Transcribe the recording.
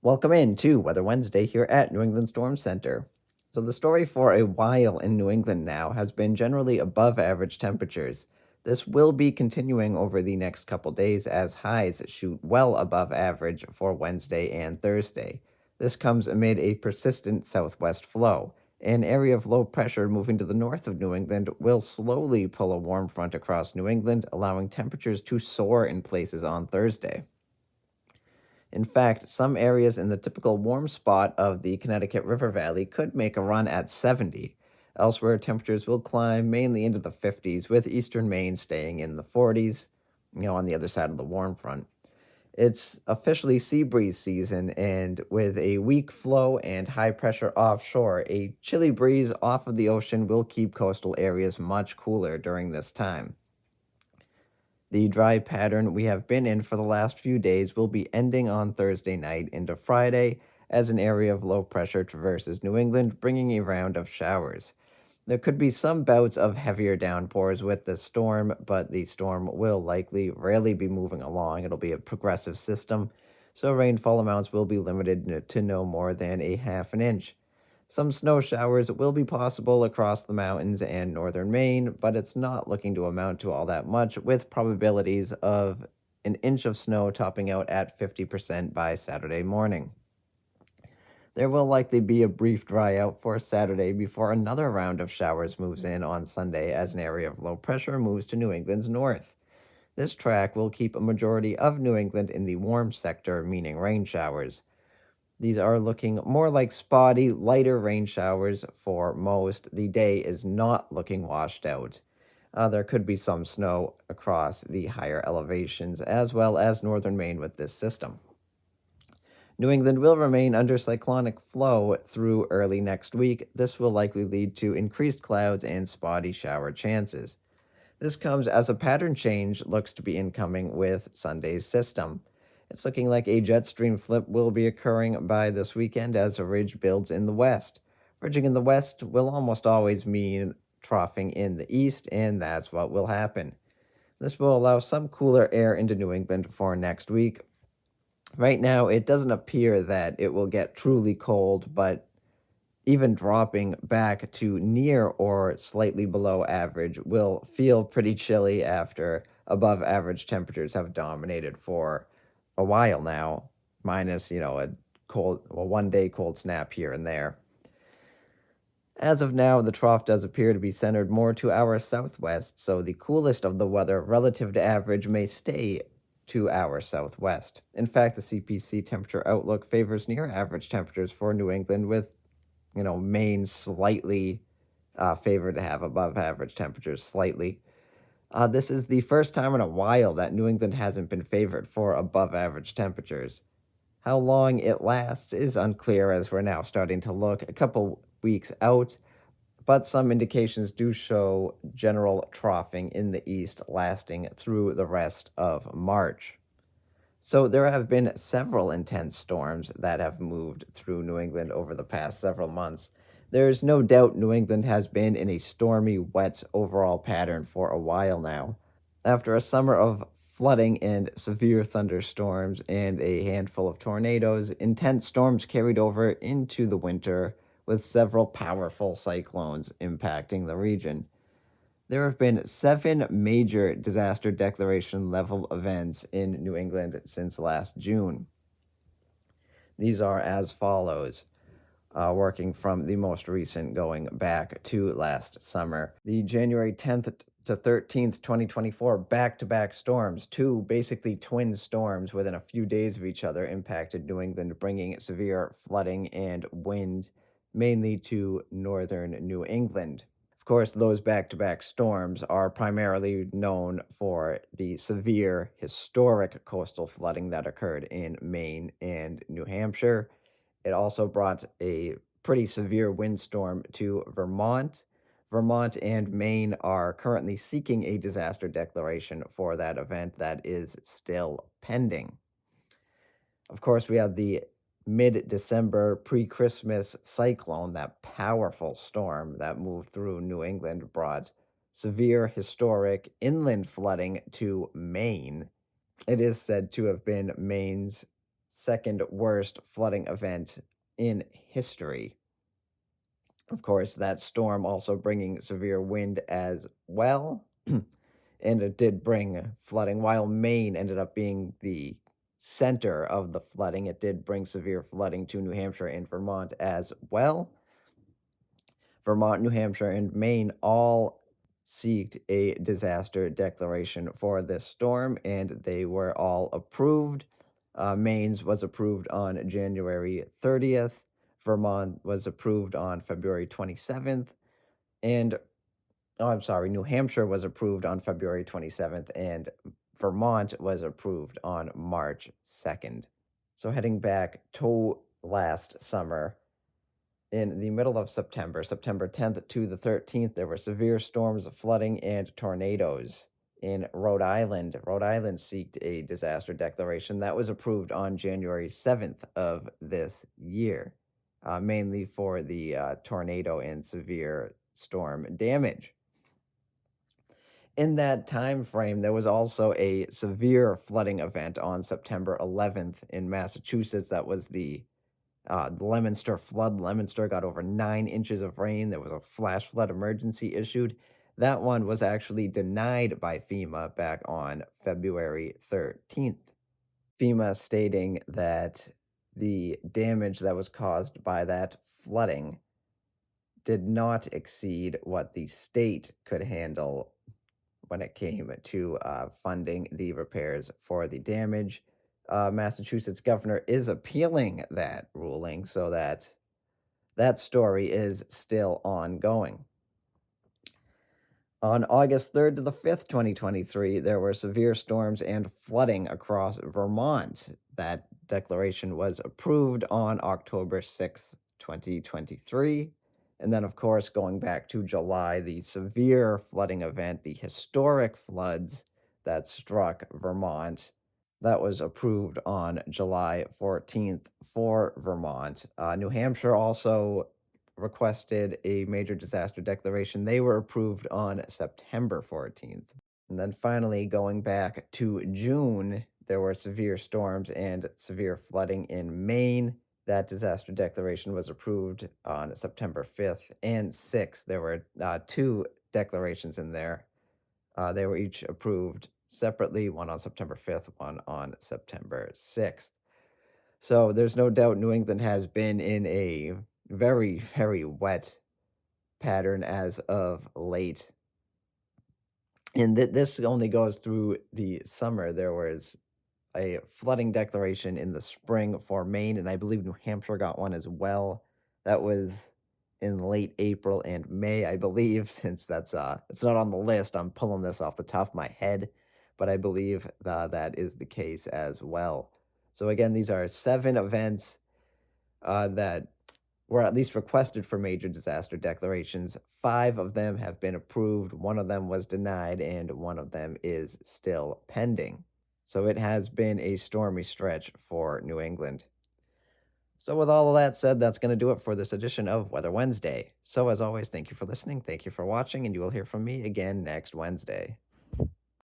Welcome in to Weather Wednesday here at New England Storm Center. So, the story for a while in New England now has been generally above average temperatures. This will be continuing over the next couple days as highs shoot well above average for Wednesday and Thursday. This comes amid a persistent southwest flow. An area of low pressure moving to the north of New England will slowly pull a warm front across New England, allowing temperatures to soar in places on Thursday. In fact, some areas in the typical warm spot of the Connecticut River Valley could make a run at 70. Elsewhere, temperatures will climb mainly into the 50s, with eastern Maine staying in the 40s, on the other side of the warm front. It's officially sea breeze season, and with a weak flow and high pressure offshore, a chilly breeze off of the ocean will keep coastal areas much cooler during this time. The dry pattern we have been in for the last few days will be ending on Thursday night into Friday as an area of low pressure traverses New England, bringing a round of showers. There could be some bouts of heavier downpours with the storm, but the storm will likely rarely be moving along. It'll be a progressive system, so rainfall amounts will be limited to no more than a half an inch. Some snow showers will be possible across the mountains and northern Maine, but it's not looking to amount to all that much, with probabilities of an inch of snow topping out at 50% by Saturday morning. There will likely be a brief dry out for Saturday before another round of showers moves in on Sunday as an area of low pressure moves to New England's north. This track will keep a majority of New England in the warm sector, meaning rain showers. These are looking more like spotty, lighter rain showers for most. The day is not looking washed out. There could be some snow across the higher elevations as well as northern Maine with this system. New England will remain under cyclonic flow through early next week. This will likely lead to increased clouds and spotty shower chances. This comes as a pattern change looks to be incoming with Sunday's system. It's looking like a jet stream flip will be occurring by this weekend as a ridge builds in the west. Ridging in the west will almost always mean troughing in the east, and that's what will happen. This will allow some cooler air into New England for next week. Right now, it doesn't appear that it will get truly cold, but even dropping back to near or slightly below average will feel pretty chilly after above average temperatures have dominated for a while now, minus, a 1 day cold snap here and there. As of now, the trough does appear to be centered more to our southwest, so the coolest of the weather relative to average may stay to our southwest. In fact, the CPC temperature outlook favors near average temperatures for New England, with Maine slightly favored to have above average temperatures slightly. This is the first time in a while that New England hasn't been favored for above average temperatures. How long it lasts is unclear as we're now starting to look a couple weeks out, but some indications do show general troughing in the east lasting through the rest of March. So there have been several intense storms that have moved through New England over the past several months. There's no doubt New England has been in a stormy, wet overall pattern for a while now. After a summer of flooding and severe thunderstorms and a handful of tornadoes, intense storms carried over into the winter with several powerful cyclones impacting the region. There have been 7 major disaster declaration level events in New England since last June. These are as follows, working from the most recent going back to last summer. The January 10th to 13th, 2024 back to back storms, two basically twin storms within a few days of each other, impacted New England, bringing severe flooding and wind mainly to northern New England. Of course, those back to back storms are primarily known for the severe historic coastal flooding that occurred in Maine and New Hampshire. It also brought a pretty severe windstorm to Vermont. Vermont and Maine are currently seeking a disaster declaration for that event that is still pending. Of course, we had the mid December pre Christmas cyclone, that powerful storm that moved through New England, brought severe historic inland flooding to Maine. It is said to have been Maine's second worst flooding event in history. Of course, that storm also bringing severe wind as well, and it did bring flooding. While Maine ended up being the center of the flooding, it did bring severe flooding to New Hampshire and Vermont as well. Vermont, New Hampshire, and Maine all seeked a disaster declaration for this storm, and they were all approved. Maine's was approved on January 30th. Vermont was approved on February 27th. And, oh, I'm sorry, New Hampshire was approved on February 27th, and Vermont was approved on March 2nd. So, heading back to last summer, in the middle of September, September 10th to the 13th, there were severe storms, flooding, and tornadoes in Rhode Island. Rhode Island sought a disaster declaration that was approved on January 7th of this year, mainly for the tornado and severe storm damage. In that time frame, there was also a severe flooding event on September 11th in Massachusetts. That was the Leominster flood. Leominster got over 9 inches of rain. There was a flash flood emergency issued. That one was actually denied by FEMA back on February 13th. FEMA stating that the damage that was caused by that flooding did not exceed what the state could handle when it came to funding the repairs for the damage. Massachusetts governor is appealing that ruling, so that story is still ongoing. On August 3rd to the 5th, 2023, there were severe storms and flooding across Vermont. That declaration was approved on October 6th, 2023. And then, of course, going back to July, the severe flooding event, the historic floods that struck Vermont, that was approved on July 14th for Vermont. New Hampshire also requested a major disaster declaration. They were approved on September 14th. And then finally, going back to June, there were severe storms and severe flooding in Maine. That disaster declaration was approved on September 5th and 6th. There were two declarations in there. They were each approved separately, one on September 5th, one on September 6th. So there's no doubt New England has been in a very, very wet pattern as of late. And this only goes through the summer. There was a flooding declaration in the spring for Maine, and I believe New Hampshire got one as well. That was in late April and May, I believe, since that's it's not on the list. I'm pulling this off the top of my head, but I believe that is the case as well. So again, these are 7 events that were at least requested for major disaster declarations. 5 of them have been approved, one of them was denied, and one of them is still pending. So it has been a stormy stretch for New England. So, with all of that said, that's going to do it for this edition of Weather Wednesday. So, as always, thank you for listening, thank you for watching, and you will hear from me again next Wednesday.